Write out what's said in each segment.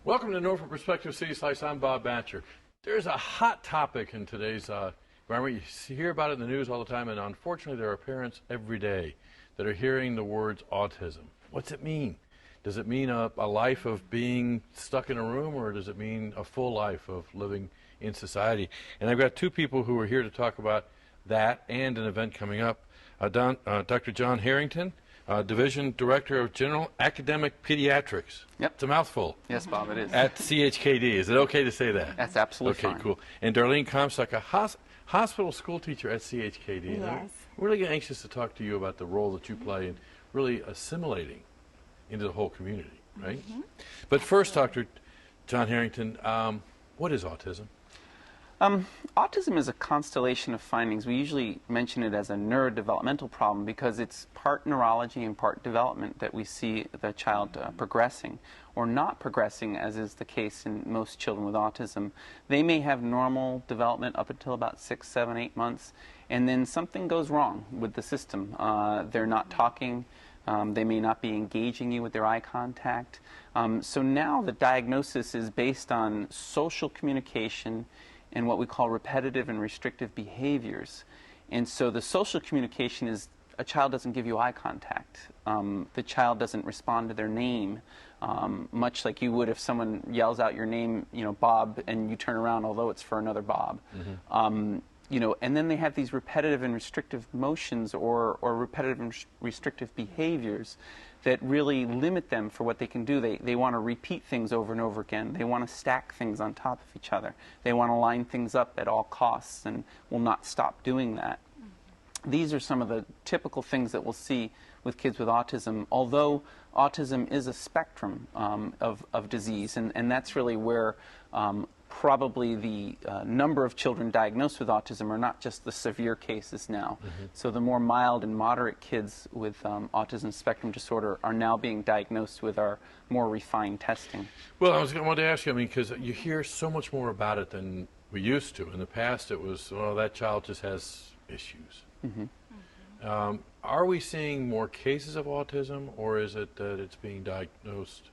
Welcome to Norfolk Perspective City Slice. I'm Bob Batcher. There's a hot topic in today's environment. You hear about it in the news all the time, and unfortunately there are parents every day that are hearing the words autism. What's it mean? Does it mean a life of being stuck in a room, or does it mean a full life of living in society? And I've got two people who are here to talk about that and an event coming up. Dr. John Harrington, Division Director of General Academic Pediatrics. Yep. It's a mouthful. Yes, Bob, it is. At CHKD. Is it okay to say that? That's absolutely fine. Okay, cool. And Darlene Comstock, a hospital school teacher at CHKD. Yes. I'm really anxious to talk to you about the role that you play in really assimilating into the whole community, right? Mm-hmm. But first, Dr. John Harrington, what is autism? Autism is a constellation of findings. We usually mention it as a neurodevelopmental problem because it's part neurology and part development that we see the child progressing or not progressing, as is the case in most children with autism. They may have normal development up until about 6, 7, 8 months, and then something goes wrong with the system. They're not talking. They may not be engaging you with their eye contact. So now the diagnosis is based on social communication and what we call repetitive and restrictive behaviors. And so the social communication is a child doesn't give you eye contact. The child doesn't respond to their name, much like you would if someone yells out your name, you know, Bob, and you turn around, although it's for another Bob. Mm-hmm. You know, and then they have these repetitive and restrictive motions or repetitive and restrictive behaviors that really limit them for what they can do. They want to repeat things over and over again. They want to stack things on top of each other. They want to line things up at all costs and will not stop doing that. Mm-hmm. These are some of the typical things that we'll see with kids with autism, although autism is a spectrum of disease, and that's really where probably the number of children diagnosed with autism are not just the severe cases now. Mm-hmm. So the more mild and moderate kids with autism spectrum disorder are now being diagnosed with our more refined testing. Well, I wanted to ask you, I mean, because you hear so much more about it than we used to. In the past, it was, well, that child just has issues. Mm-hmm. Are we seeing more cases of autism, or is it that it's being diagnosed?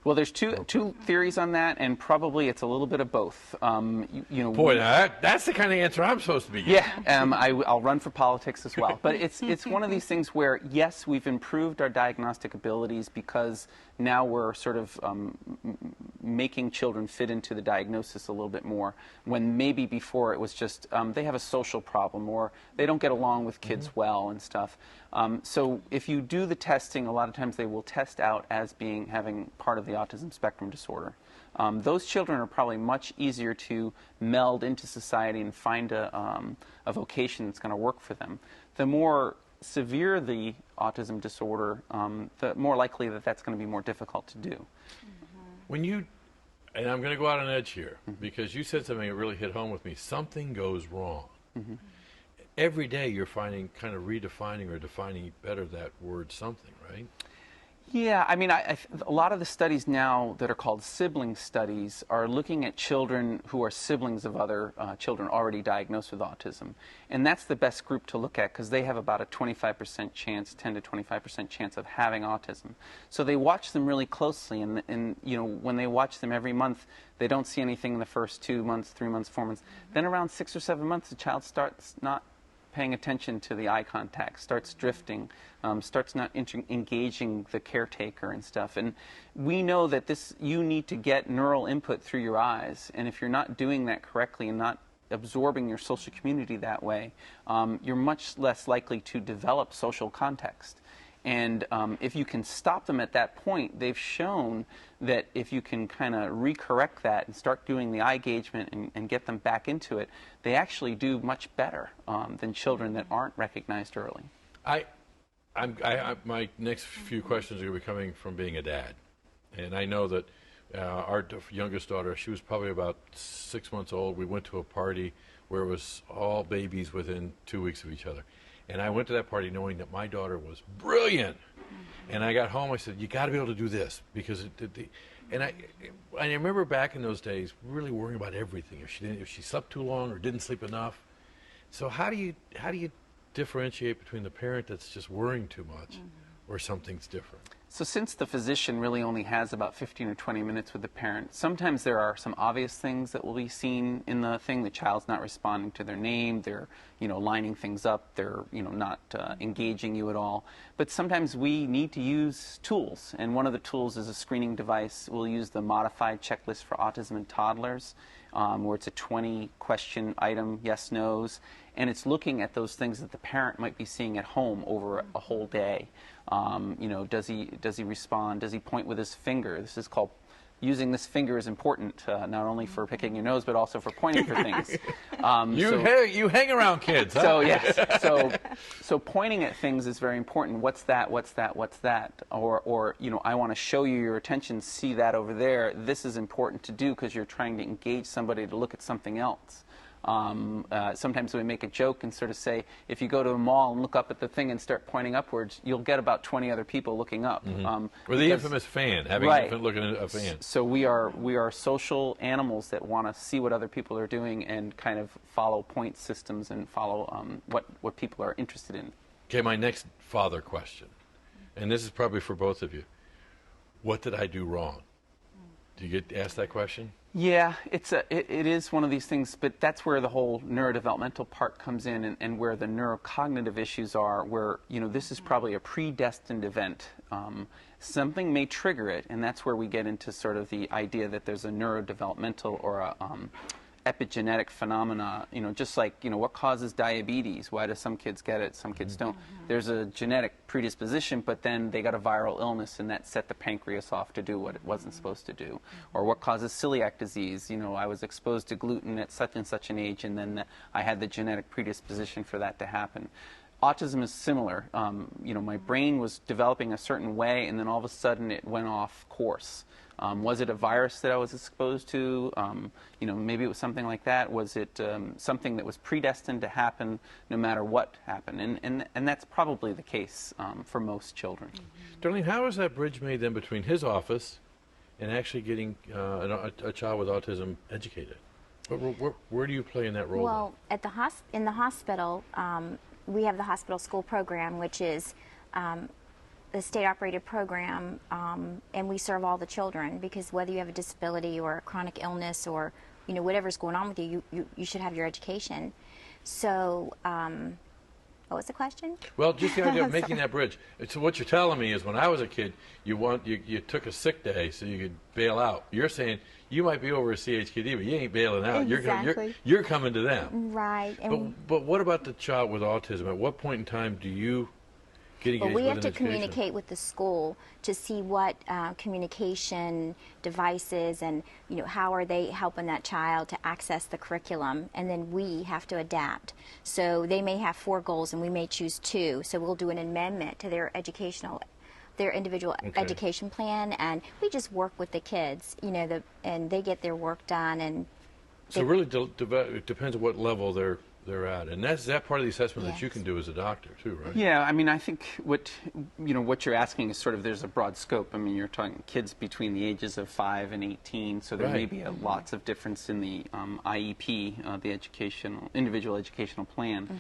Well, there's two theories on that, and probably it's a little bit of both. You know, boy, now that's the kind of answer I'm supposed to be getting. Yeah, I'll run for politics as well. But it's one of these things where, yes, we've improved our diagnostic abilities because now we're sort of making children fit into the diagnosis a little bit more, when maybe before it was just they have a social problem or they don't get along with kids mm-hmm. well and stuff. So if you do the testing, a lot of times they will test out as having part of the autism spectrum disorder. Those children are probably much easier to meld into society and find a vocation that's going to work for them. The more severe the autism disorder, the more likely that's going to be more difficult to do. Mm-hmm. When you, and I'm going to go out on edge here, mm-hmm. because you said something that really hit home with me, something goes wrong. Mm-hmm. Every day you're finding, kind of redefining or defining better that word something, right? Yeah, I mean, a lot of the studies now that are called sibling studies are looking at children who are siblings of other children already diagnosed with autism. And that's the best group to look at because they have about a 25% chance, 10 to 25% chance of having autism. So they watch them really closely, and you know, when they watch them every month, they don't see anything in the first 2 months, 3 months, 4 months. Then around 6 or 7 months, the child starts not paying attention to the eye contact, starts drifting, starts not engaging the caretaker and stuff. And we know that you need to get neural input through your eyes, and if you're not doing that correctly and not absorbing your social community that way, you're much less likely to develop social context. And if you can stop them at that point, they've shown that if you can kind of recorrect that and start doing the eye engagement and get them back into it, they actually do much better than children that aren't recognized early. My next few questions are going to be coming from being a dad. And I know that our youngest daughter, she was probably about 6 months old. We went to a party where it was all babies within 2 weeks of each other. And I went to that party knowing that my daughter was brilliant. Mm-hmm. And I got home, I said, you got to be able to do this. Because I remember back in those days really worrying about everything. If she slept too long or didn't sleep enough. So how do you differentiate between the parent that's just worrying too much mm-hmm. or something's different? So since the physician really only has about 15 or 20 minutes with the parent, sometimes there are some obvious things that will be seen in the thing. The child's not responding to their name, they're, lining things up, they're, not engaging you at all. But sometimes we need to use tools, and one of the tools is a screening device. We'll use the modified checklist for autism in toddlers, where it's a 20-question item, yes, no's, and it's looking at those things that the parent might be seeing at home over a whole day. Does he respond? Does he point with his finger? This is called, using this finger is important, not only for picking your nose, but also for pointing for things. You hang around kids, huh? So yes, so pointing at things is very important. What's that? What's that? What's that? Or I want to show you your attention. See that over there. This is important to do because you're trying to engage somebody to look at something else. Sometimes we make a joke and sort of say, if you go to a mall and look up at the thing and start pointing upwards, you'll get about 20 other people looking up. Or the infamous fan, having an infant looking at a fan. So we are social animals that want to see what other people are doing and kind of follow point systems and follow what people are interested in. Okay, my next father question, and this is probably for both of you. What did I do wrong? Do you get asked that question? Yeah, it is one of these things, but that's where the whole neurodevelopmental part comes in, and where the neurocognitive issues are, where, this is probably a predestined event. Something may trigger it, and that's where we get into sort of the idea that there's a neurodevelopmental or a epigenetic phenomena, just like, what causes diabetes? Why do some kids get it, some kids don't? There's a genetic predisposition, but then they got a viral illness, and that set the pancreas off to do what it wasn't supposed to do. Or what causes celiac disease? I was exposed to gluten at such and such an age, and then I had the genetic predisposition for that to happen. Autism is similar. My brain was developing a certain way, and then all of a sudden it went off course. Was it a virus that I was exposed to? Maybe it was something like that. Was it something that was predestined to happen no matter what happened? And that's probably the case for most children. Darlene, how is that bridge made then between his office and actually getting a child with autism educated? Where do you play in that role? Well, in the hospital, we have the hospital school program, which is the state-operated program, and we serve all the children, because whether you have a disability or a chronic illness or whatever's going on with you, you should have your education. So, what was the question? Well, just the idea of making that bridge. So what you're telling me is, when I was a kid, you took a sick day so you could bail out. You're saying you might be over a CHKD, but you ain't bailing out. Exactly. You're coming to them. Right. But what about the child with autism? At what point in time do you get engaged with an education? Well, we have to communicate with the school to see what communication devices and how are they helping that child to access the curriculum, and then we have to adapt. So they may have 4 goals and we may choose 2. So we'll do an amendment to their individual education plan, and we just work with the kids, and they get their work done. And so it really it depends on what level they're at, and that's that part of the assessment that you can do as a doctor too, right? Yeah, I mean, I think what you're asking is sort of, there's a broad scope. I mean, you're talking kids between the ages of 5 and 18, so there may be lots of difference in the IEP, the individual educational plan.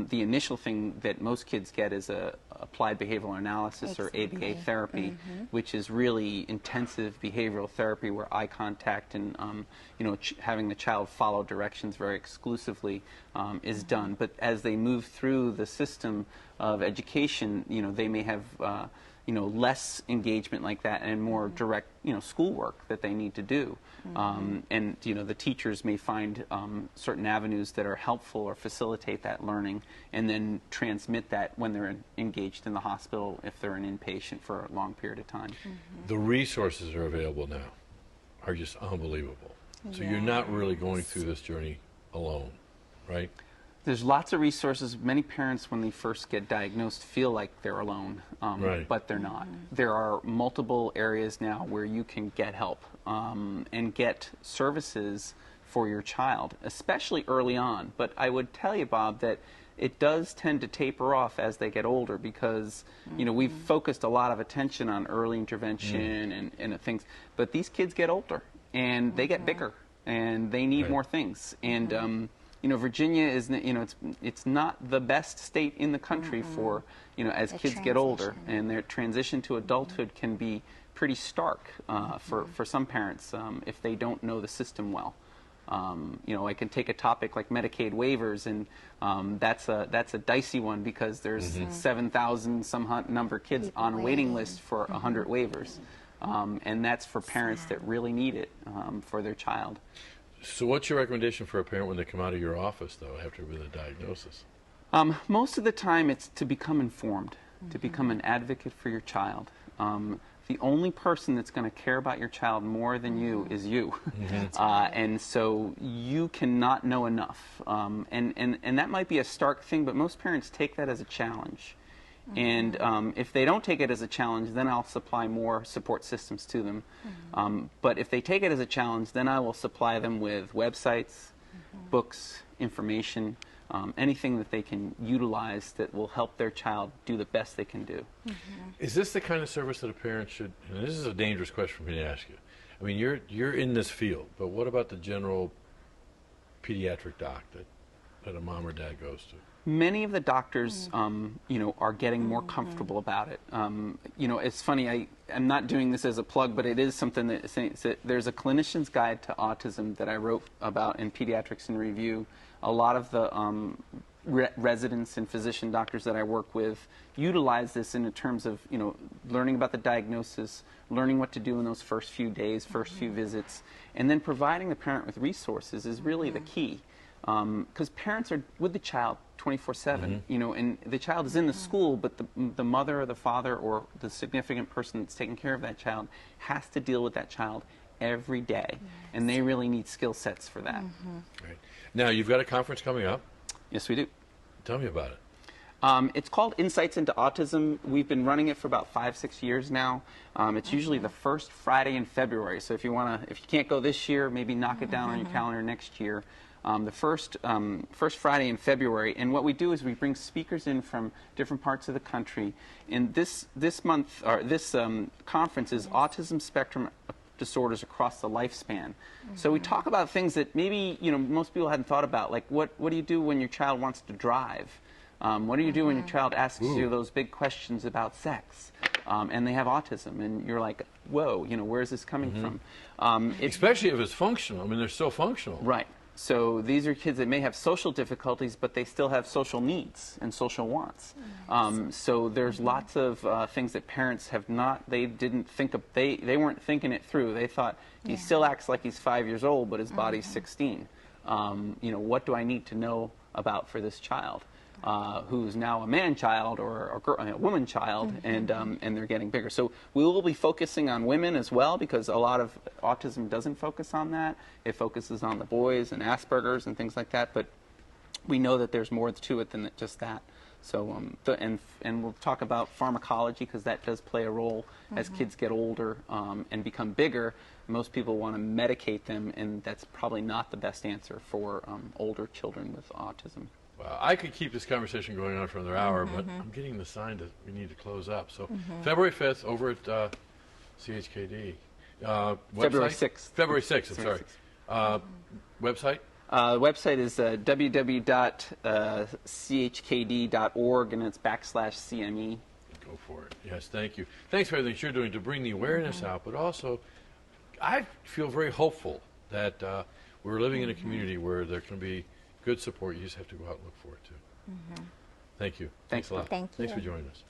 The initial thing that most kids get is a applied behavioral analysis, or ABA therapy, which is really intensive behavioral therapy where eye contact and having the child follow directions very exclusively is done. But as they move through the system of education, they may have less engagement like that and more direct schoolwork that they need to do. And the teachers may find certain avenues that are helpful or facilitate that learning, and then transmit that when they're engaged in the hospital if they're an inpatient for a long period of time. The resources that are available now are just unbelievable. So you're not really going through this journey alone, right? There's lots of resources. Many parents, when they first get diagnosed, feel like they're alone, but they're not. There are multiple areas now where you can get help and get services for your child, especially early on. But I would tell you, Bob, that it does tend to taper off as they get older, because we've focused a lot of attention on early intervention and things, but these kids get older and they get bigger and they need more things. And Virginia is, it's not the best state in the country for, as The kids get older, transition. and their transition to adulthood can be pretty stark for some parents if they don't know the system well. I can take a topic like Medicaid waivers, and that's a dicey one because there's 7,000 some number of kids People on a waiting waiting. list for 100 waivers, and that's for parents that really need it for their child. So what's your recommendation for a parent when they come out of your office, though, after with a diagnosis? Most of the time, it's to become informed, to become an advocate for your child. The only person that's going to care about your child more than you is you. And so you cannot know enough. And that might be a stark thing, but most parents take that as a challenge. And if they don't take it as a challenge, then I'll supply more support systems to them. But if they take it as a challenge, then I will supply them with websites, books, information, anything that they can utilize that will help their child do the best they can do. Is this the kind of service that a parent should, and this is a dangerous question for me to ask you. I mean, you're in this field, but what about the general pediatric doc that a mom or dad goes to? Many of the doctors, are getting more comfortable about it. It's funny, I'm not doing this as a plug, but it is something that there's a clinician's guide to autism that I wrote about in Pediatrics in Review. A lot of the residents and physician doctors that I work with utilize this in terms of, learning about the diagnosis, learning what to do in those first few days, first few visits, and then providing the parent with resources is really the key. Because parents are with the child 24/7, and the child is in the school, but the mother or the father or the significant person that's taking care of that child has to deal with that child every day, and they really need skill sets for that. Right. Now, you've got a conference coming up. Yes, we do. Tell me about it. It's called Insights into Autism. We've been running it for about 5-6 years now. It's usually the first Friday in February. So if you can't go this year, maybe knock it down on your calendar next year. The first Friday in February, and what we do is we bring speakers in from different parts of the country. And this conference is Autism Spectrum Disorders Across the Lifespan. So we talk about things that maybe most people hadn't thought about, like what do you do when your child wants to drive? What do you do when your child asks you those big questions about sex? And they have autism, and you're like, whoa, where is this coming from? Especially if it's functional. I mean, they're so functional. Right. So these are kids that may have social difficulties, but they still have social needs and social wants. So there's lots of things that parents have not, they didn't think of, they weren't thinking it through. They thought, he still acts like he's 5 years old, but his body's 16. What do I need to know about for this child? Who's now a man child or a woman child, and they're getting bigger. So we will be focusing on women as well, because a lot of autism doesn't focus on that. It focuses on the boys and Asperger's and things like that, but we know that there's more to it than just that. So and we'll talk about pharmacology, because that does play a role as kids get older and become bigger. Most people want to medicate them, and that's probably not the best answer for older children with autism. Well, I could keep this conversation going on for another hour, but I'm getting the sign that we need to close up. So February 5th over at CHKD. February 6th. February 6th, I'm sorry. Website? The website is www.chkd.org, and it's /CME. Go for it. Yes, thank you. Thanks for everything you're doing to bring the awareness out, but also I feel very hopeful that we're living in a community where there can be good support. You just have to go out and look for it, too. Thank you. Thanks a lot. Thank you. Thanks for joining us.